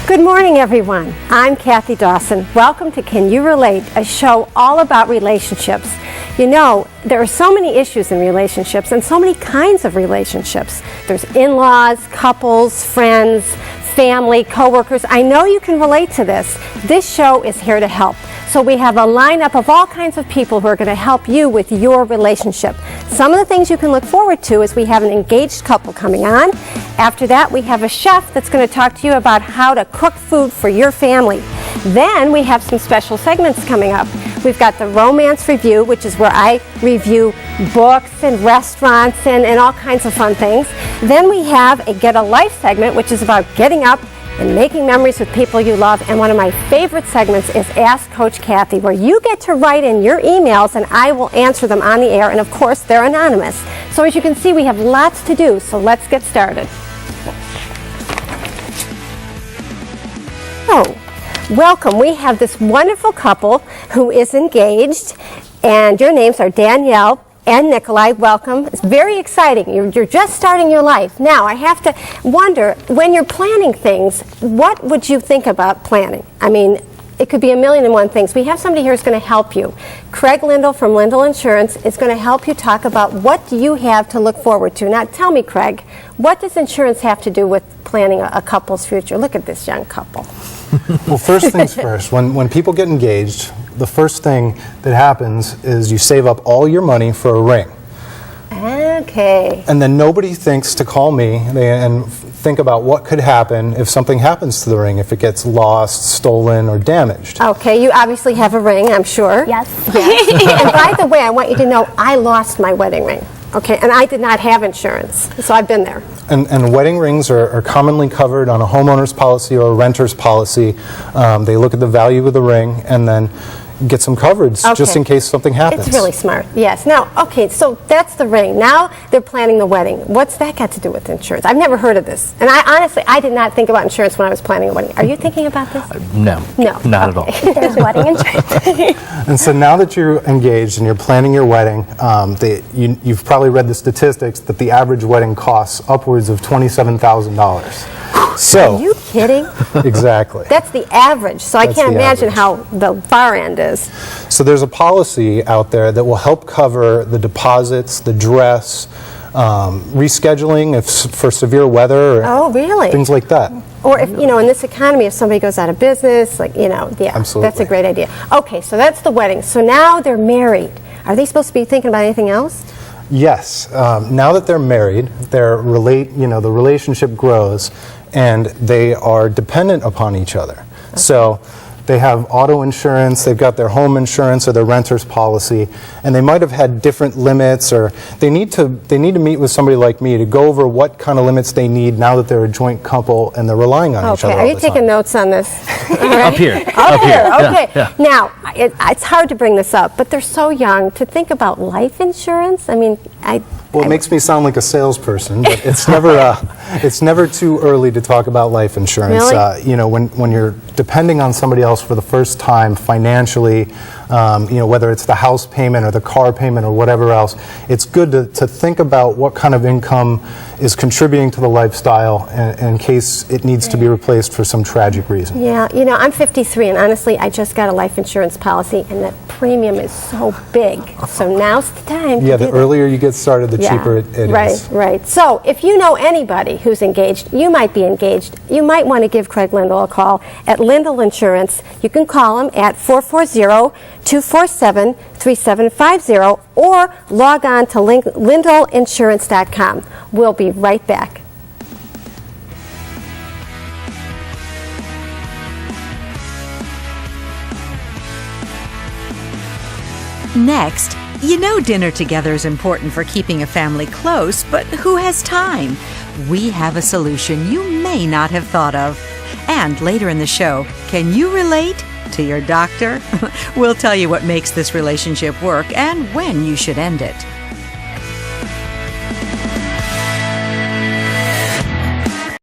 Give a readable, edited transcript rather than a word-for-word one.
Good morning, everyone. I'm Kathy Dawson. Welcome to Can You Relate, a show all about relationships. You know, there are so many issues in relationships and so many kinds of relationships. There's in-laws, couples, friends, family, coworkers. I know you can relate to this. This show is here to help. So we have a lineup of all kinds of people who are going to help you with your relationship. Some of the things you can look forward to is we have an engaged couple coming on. After that, we have a chef that's going to talk to you about how to cook food for your family. Then we have some special segments coming up. We've got the Romance Review, which is where I review books and restaurants and all kinds of fun things. Then we have a Get a Life segment, which is about getting up and making memories with people you love. And one of my favorite segments is Ask Coach Kathy, where you get to write in your emails and I will answer them on the air. And of course, they're anonymous. So as you can see, we have lots to do. So let's get started. So, welcome. We have this wonderful couple who is engaged, and your names are Danielle and Nikolai. Welcome. It's very exciting. You're just starting your life. Now, I have to wonder, when you're planning things, what would you think about planning? I mean, it could be a million and one things. We have somebody here who's going to help you. Craig Lindell from Lindell Insurance is going to help you talk about what do you have to look forward to. Now, tell me, Craig, what does insurance have to do with planning a couple's future? Look at this young couple. Well, first things first, when people get engaged, the first thing that happens is you save up all your money for a ring. Okay. And then nobody thinks to call me and think about what could happen if something happens to the ring, if it gets lost, stolen, or damaged. Okay, you obviously have a ring, I'm sure. Yes. And by the way, I want you to know I lost my wedding ring. Okay, and I did not have insurance, so I've been there. And wedding rings are commonly covered on a homeowner's policy or a renter's policy. They look at the value of the ring and then get some coverage just in case something happens. It's really smart, yes. Now, okay, so that's the ring. Now they're planning the wedding. What's that got to do with insurance? I've never heard of this. And I did not think about insurance when I was planning a wedding. Are you thinking about this? No. No. Not at all. There's wedding insurance. And so now that you're engaged and you're planning your wedding, you've probably read the statistics that the average wedding costs upwards of $27,000. So, are you kidding? Exactly. That's the average, so I can't imagine how the far end is. So there's a policy out there that will help cover the deposits, the dress, rescheduling for severe weather, or things like that. Or if, you know, in this economy, if somebody goes out of business, like, you know, yeah, Absolutely. That's a great idea. Okay, so that's the wedding. So now they're married. Are they supposed to be thinking about anything else? Yes. Now that they're married, the relationship grows, and they are dependent upon each other. Okay. So they have auto insurance, they've got their home insurance or their renter's policy, and they might have had different limits, or they need to meet with somebody like me to go over what kind of limits they need now that they're a joint couple and they're relying on each other all the time. Okay, are you taking notes on this? Up here. Okay. Yeah. Now, it's hard to bring this up, but they're so young to think about life insurance. I mean, Well, it makes me sound like a salesperson, but it's never too early to talk about life insurance. Really? You know, when you're depending on somebody else for the first time financially, you know, whether it's the house payment or the car payment or whatever else, it's good to think about what kind of income is contributing to the lifestyle in case it needs to be replaced for some tragic reason. Yeah, you know, I'm 53, and honestly, I just got a life insurance policy, and the premium is so big. So now's the time. Yeah, the earlier you get started, the cheaper it is. Right. So if you know anybody who's engaged, you might be engaged, you might want to give Craig Lindell a call at Lindell Insurance. You can call him at 440-247-3750 or log on to LindellInsurance.com. We'll be right back. Next, you know dinner together is important for keeping a family close, but who has time? We have a solution you may not have thought of. And later in the show, can you relate to your doctor? We'll tell you what makes this relationship work and when you should end it.